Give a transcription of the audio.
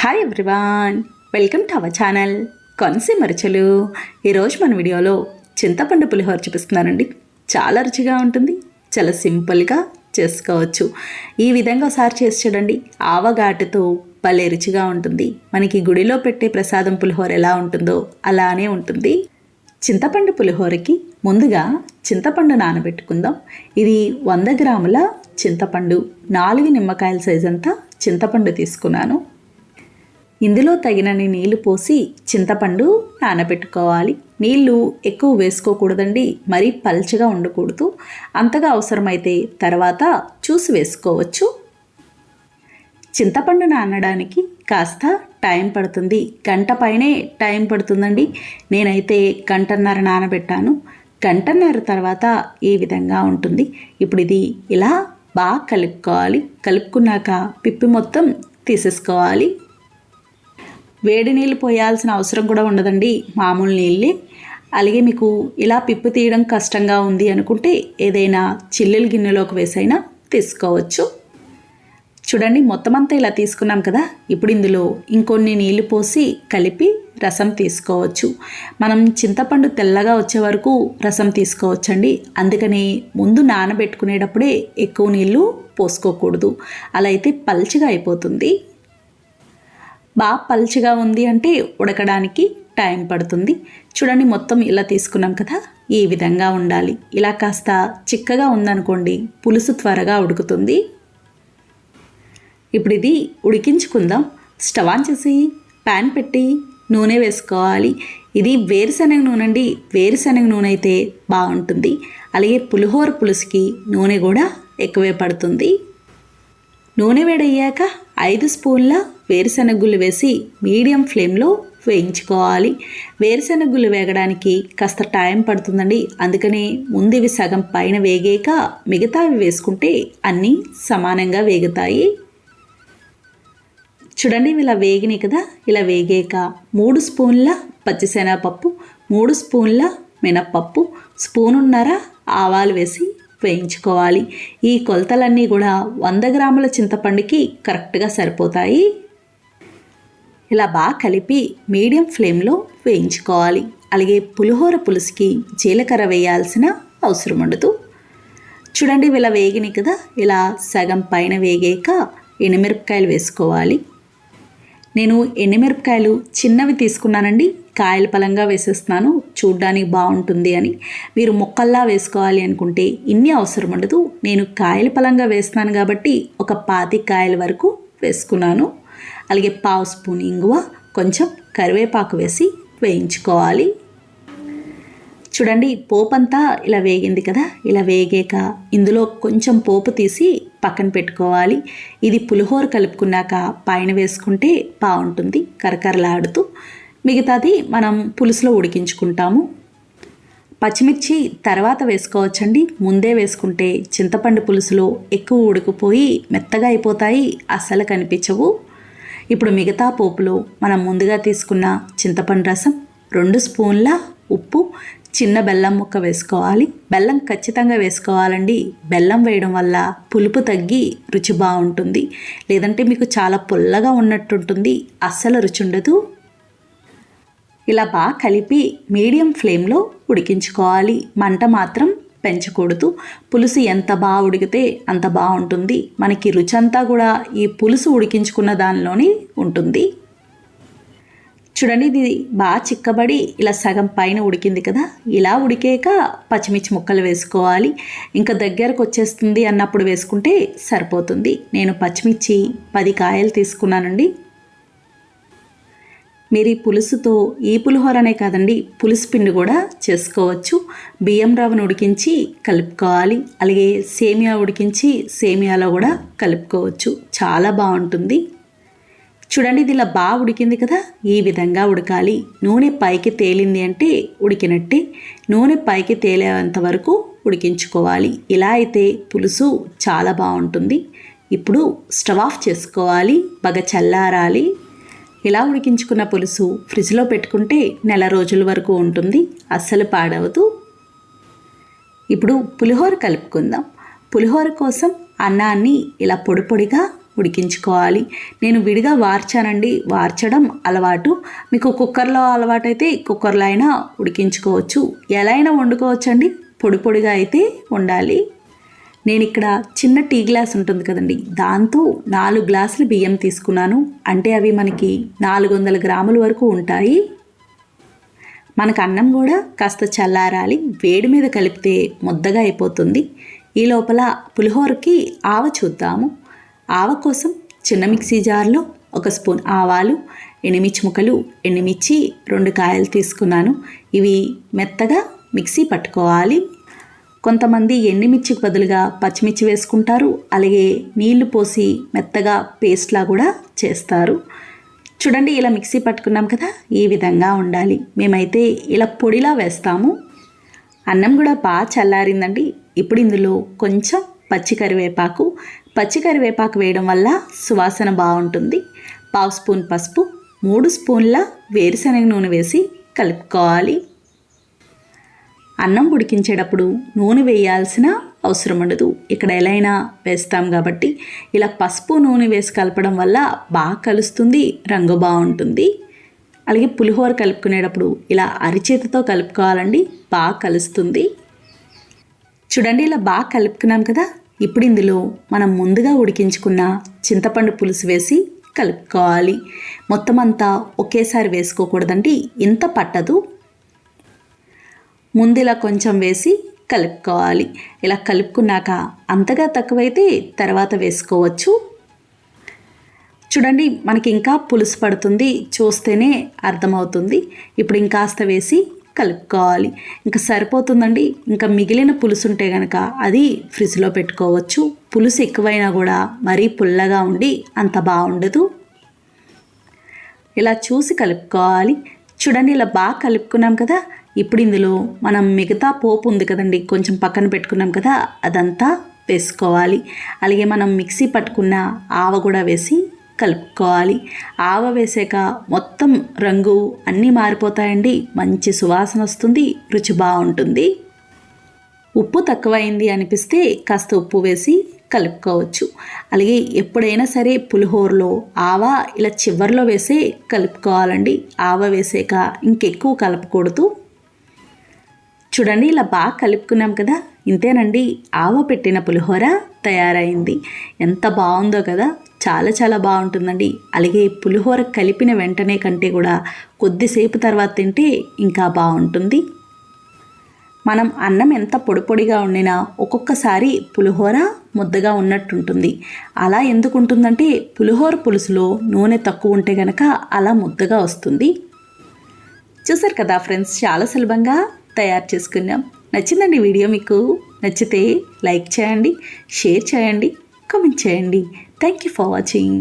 Hi everyone, welcome to our channel Konaseema రుచులు. ఈరోజు మన వీడియోలో చింతపండు పులిహోర చూపిస్తున్నానండి. చాలా రుచిగా ఉంటుంది, చాలా సింపుల్గా చేసుకోవచ్చు. ఈ విధంగా ఒకసారి చేసి చూడండి. ఆవగాటుతో భలే రుచిగా ఉంటుంది. మనకి గుడిలో పెట్టే ప్రసాదం పులిహోర ఎలా ఉంటుందో అలానే ఉంటుంది. చింతపండు పులిహోరకి ముందుగా చింతపండు నానబెట్టుకుందాం. ఇది 100 గ్రాముల చింతపండు, 4 నిమ్మకాయల సైజ్ అంతా చింతపండు తీసుకున్నాను. ఇందులో తగినన్ని నీళ్లు పోసి చింతపండు నానబెట్టుకోవాలి. నీళ్లు ఎక్కువ వేసుకోకూడదండి, మరీ పల్చగా ఉండకూడదు. అంతగా అవసరమైతే తర్వాత చూసి వేసుకోవచ్చు. చింతపండు నానడానికి కాస్త టైం పడుతుంది, గంట పైనే టైం పడుతుందండి. నేనైతే గంటన్నర నానబెట్టాను. గంటన్నర తర్వాత ఈ విధంగా ఉంటుంది. ఇప్పుడు ఇది ఇలా బాగా కలుపుకోవాలి. కలుపుకున్నాక పిప్పి మొత్తం తీసేసుకోవాలి. వేడి నీళ్ళు పోయాల్సిన అవసరం కూడా ఉండదండి, మామూలు నీళ్ళే. అలాగే మీకు ఇలా పిప్పు తీయడం కష్టంగా ఉంది అనుకుంటే ఏదైనా చిల్లుల గిన్నెలోకి వేసైనా తీసుకోవచ్చు. చూడండి, మొత్తం అంతా ఇలా తీసుకున్నాం కదా. ఇప్పుడు ఇందులో ఇంకొన్ని నీళ్లు పోసి కలిపి రసం తీసుకోవచ్చు. మనం చింతపండు తెల్లగా వచ్చే వరకు రసం తీసుకోవచ్చండి. అందుకని ముందు నానబెట్టుకునేటప్పుడే ఎక్కువ నీళ్లు పోసుకోకూడదు, అలా అయితే పల్చగా అయిపోతుంది. బాగా పల్చగా ఉంది అంటే ఉడకడానికి టైం పడుతుంది. చూడండి, మొత్తం ఇలా తీసుకున్నాం కదా, ఈ విధంగా ఉండాలి. ఇలా కాస్త చిక్కగా ఉందనుకోండి, పులుసు త్వరగా ఉడుకుతుంది. ఇప్పుడు ఇది ఉడికించుకుందాం. స్టవ్ ఆన్ చేసి ప్యాన్ పెట్టి నూనె వేసుకోవాలి. ఇది వేరుశనగ నూనె అండి. వేరుశనగ నూనె అయితే బాగుంటుంది. అలాగే పులిహోర పులుసుకి నూనె కూడా ఎక్కువే పడుతుంది. నూనె వేడయ్యాక 5 స్పూన్ల వేరుశనగ గుళ్ళు వేసి మీడియం ఫ్లేమ్లో వేయించుకోవాలి. వేరుశనగ గుళ్ళు వేగడానికి కాస్త టైం పడుతుందండి. అందుకని ముందు ఇవి సగం పైన వేగాక మిగతావి వేసుకుంటే అన్నీ సమానంగా వేగుతాయి. చూడండి, ఇలా వేగినాయి కదా. ఇలా వేగాక 3 స్పూన్ల పచ్చిశనగపప్పు, 3 స్పూన్ల మినప్పప్పు, స్పూనున్నర ఆవాలు వేసి వేయించుకోవాలి. ఈ కొలతలన్నీ కూడా 100 గ్రాముల చింతపండుకి కరెక్ట్గా సరిపోతాయి. ఇలా బాగా కలిపి మీడియం ఫ్లేమ్లో వేయించుకోవాలి. అలాగే పులిహోర పులుసుకి జీలకర్ర వేయాల్సిన అవసరం ఉండదు. చూడండి, ఇలా వేగినాయి కదా. ఇలా సగం పైన వేగాక ఎండుమిరపకాయలు వేసుకోవాలి. నేను ఎండుమిరపకాయలు చిన్నవి తీసుకున్నానండి. కాయల పలంగా వేసేస్తున్నాను, చూడ్డానికి బాగుంటుంది అని. మీరు ముక్కల్లా వేసుకోవాలి అనుకుంటే ఇన్ని అవసరం ఉండదు. నేను కాయల పలంగా వేస్తున్నాను కాబట్టి ఒక 25 కాయల వరకు వేసుకున్నాను. అలాగే 1/2 స్పూన్ ఇంగువ, కొంచెం కరివేపాకు వేసి వేయించుకోవాలి. చూడండి, పోపు అంతా ఇలా వేగింది కదా. ఇలా వేగాక ఇందులో కొంచెం పోపు తీసి పక్కన పెట్టుకోవాలి. ఇది పులిహోర కలుపుకున్నాక పైన వేసుకుంటే బాగుంటుంది, కరకరలాడుతూ. మిగతాది మనం పులుసులో ఉడికించుకుంటాము. పచ్చిమిర్చి తర్వాత వేసుకోవచ్చండి. ముందే వేసుకుంటే చింతపండు పులుసులో ఎక్కువ ఉడికిపోయి మెత్తగా అయిపోతాయి, అస్సలు కనిపించవు. ఇప్పుడు మిగతా పోపులో మనం ముందుగా తీసుకున్న చింతపండు రసం, 2 స్పూన్ల ఉప్పు, చిన్న బెల్లం ముక్క వేసుకోవాలి. బెల్లం ఖచ్చితంగా వేసుకోవాలండి. బెల్లం వేయడం వల్ల పులుపు తగ్గి రుచి బాగుంటుంది. లేదంటే మీకు చాలా పుల్లగా ఉన్నట్టుంటుంది, అస్సలు రుచి ఉండదు. ఇలా బాగా కలిపి మీడియం ఫ్లేమ్లో ఉడికించుకోవాలి. మంట మాత్రం పెంచకూడదు. పులుసు ఎంత బాగా ఉడికితే అంత బాగుంటుంది. మనకి రుచి అంతా కూడా ఈ పులుసు ఉడికించుకున్న దానిలోనే ఉంటుంది. చూడండి, ఇది బాగా చిక్కబడి ఇలా సగం పైన ఉడికింది కదా. ఇలా ఉడికాక పచ్చిమిర్చి ముక్కలు వేసుకోవాలి. ఇంకా దగ్గరకు వచ్చేస్తుంది అన్నప్పుడు వేసుకుంటే సరిపోతుంది. నేను పచ్చిమిర్చి 10 కాయలు తీసుకున్నానండి. మీరు ఈ పులుసుతో ఈ పులిహోరనే కాదండి, పులుసు పిండి కూడా చేసుకోవచ్చు. బియ్యం రవ్వను ఉడికించి కలుపుకోవాలి. అలాగే సేమియా ఉడికించి సేమియాలో కూడా కలుపుకోవచ్చు, చాలా బాగుంటుంది. చూడండి, ఇది ఇలా బాగా ఉడికింది కదా. ఈ విధంగా ఉడకాలి. నూనె పైకి తేలింది అంటే ఉడికినట్టే. నూనె పైకి తేలేంత వరకు ఉడికించుకోవాలి. ఇలా అయితే పులుసు చాలా బాగుంటుంది. ఇప్పుడు స్టవ్ ఆఫ్ చేసుకోవాలి, బాగా చల్లారాలి. ఇలా ఉడికించుకున్న పులుసు ఫ్రిడ్జ్లో పెట్టుకుంటే నెల రోజుల వరకు ఉంటుంది, అస్సలు పాడవదు. ఇప్పుడు పులిహోర కలుపుకుందాం. పులిహోర కోసం అన్నాన్ని ఇలా పొడి పొడిగా ఉడికించుకోవాలి. నేను విడిగా వార్చానండి, వార్చడం అలవాటు. మీకు కుక్కర్లో అలవాటైతే కుక్కర్లో అయినా ఉడికించుకోవచ్చు, ఎలా అయినా వండుకోవచ్చండి. పొడి పొడిగా అయితే ఉండాలి. నేను ఇక్కడ చిన్న టీ గ్లాస్ ఉంటుంది కదండి, దాంతో 4 గ్లాసులు బియ్యం తీసుకున్నాను. అంటే అవి మనకి 400 గ్రాముల వరకు ఉంటాయి. మనకు అన్నం కూడా కాస్త చల్లారాలి, వేడి మీద కలిపితే ముద్దగా అయిపోతుంది. ఈ లోపల పులిహోరకి ఆవ చూద్దాము. ఆవ కోసం చిన్న మిక్సీ జార్లో 1 స్పూన్ ఆవాలు, ఎండుమిర్చి ముక్కలు, ఎండుమిర్చి 2 కాయలు తీసుకున్నాను. ఇవి మెత్తగా మిక్సీ పట్టుకోవాలి. కొంతమంది ఎండుమిర్చికి బదులుగా పచ్చిమిర్చి వేసుకుంటారు, అలాగే నీళ్లు పోసి మెత్తగా పేస్ట్లా కూడా చేస్తారు. చూడండి, ఇలా మిక్సీ పట్టుకున్నాం కదా, ఈ విధంగా ఉండాలి. మేమైతే ఇలా పొడిలా వేస్తాము. అన్నం కూడా బాగా చల్లారిందండి. ఇప్పుడు ఇందులో కొంచెం పచ్చి కరివేపాకు వేయడం వల్ల సువాసన బాగుంటుంది. 1/2 స్పూన్ పసుపు, 3 స్పూన్ల వేరుశనగ నూనె వేసి కలుపుకోవాలి. అన్నం ఉడికించేటప్పుడు నూనె వేయాల్సిన అవసరం ఉండదు, ఇక్కడ ఎలా అయినా వేస్తాం కాబట్టి. ఇలా పసుపు నూనె వేసి కలపడం వల్ల బాగా కలుస్తుంది, రంగు బాగుంటుంది. అలాగే పులిహోర కలుపుకునేటప్పుడు ఇలా అరిచేతితో కలుపుకోవాలండి, బాగా కలుస్తుంది. చూడండి, ఇలా బాగా కలుపుకున్నాం కదా. ఇప్పుడు ఇందులో మనం ముందుగా ఉడికించుకున్న చింతపండు పులుసు వేసి కలుపుకోవాలి. మొత్తం అంతా ఒకేసారి వేసుకోకూడదండి, ఇంత పట్టదు. ముందు ఇలా కొంచెం వేసి కలుపుకోవాలి. ఇలా కలుపుకున్నాక అంతగా తక్కువైతే తర్వాత వేసుకోవచ్చు. చూడండి, మనకి ఇంకా పులుసు పడుతుంది, చూస్తేనే అర్థమవుతుంది. ఇప్పుడు ఇంకాస్త వేసి కలుపుకోవాలి. ఇంకా సరిపోతుందండి. ఇంకా మిగిలిన పులుసు ఉంటే కనుక అది ఫ్రిడ్జ్లో పెట్టుకోవచ్చు. పులుసు ఎక్కువైనా కూడా మరీ పుల్లగా ఉండి అంత బాగుండదు. ఇలా చూసి కలుపుకోవాలి. చూడండి, ఇలా బాగా కలుపుకున్నాం కదా. ఇప్పుడు ఇందులో మనం మిగతా పోపు ఉంది కదండి, కొంచెం పక్కన పెట్టుకున్నాం కదా, అదంతా వేసుకోవాలి. అలాగే మనం మిక్సీ పట్టుకున్న ఆవ కూడా వేసి కలుపుకోవాలి. ఆవ వేసాక మొత్తం రంగు అన్నీ మారిపోతాయండి, మంచి సువాసన వస్తుంది, రుచి బాగుంటుంది. ఉప్పు తక్కువైంది అనిపిస్తే కాస్త ఉప్పు వేసి కలుపుకోవచ్చు. అలాగే ఎప్పుడైనా సరే పులిహోరలో ఆవ ఇలా చివర్లో వేసే కలుపుకోవాలండి. ఆవ వేసాక ఇంకెక్కువ కలపకూడదు. చూడండి, ఇలా బాగా కలుపుకున్నాం కదా. ఇంతేనండి, ఆవ పెట్టిన పులిహోర తయారైంది. ఎంత బాగుందో కదా, చాలా చాలా బాగుంటుందండి. అలాగే పులిహోర కలిపిన వెంటనే కంటే కూడా కొద్దిసేపు తర్వాత తింటే ఇంకా బాగుంటుంది. మనం అన్నం ఎంత పొడి పొడిగా వండినా ఒక్కొక్కసారి పులిహోర ముద్దగా ఉన్నట్టుంటుంది. అలా ఎందుకు ఉంటుందంటే పులిహోర పులుసులో నూనె తక్కువ ఉంటే కనుక అలా ముద్దగా వస్తుంది. చూసారు కదా ఫ్రెండ్స్, చాలా సులభంగా తయారు చేసుకున్నాం. నచ్చిందండి వీడియో? మీకు నచ్చితే లైక్ చేయండి, షేర్ చేయండి, కామెంట్ చేయండి. Thank you for watching.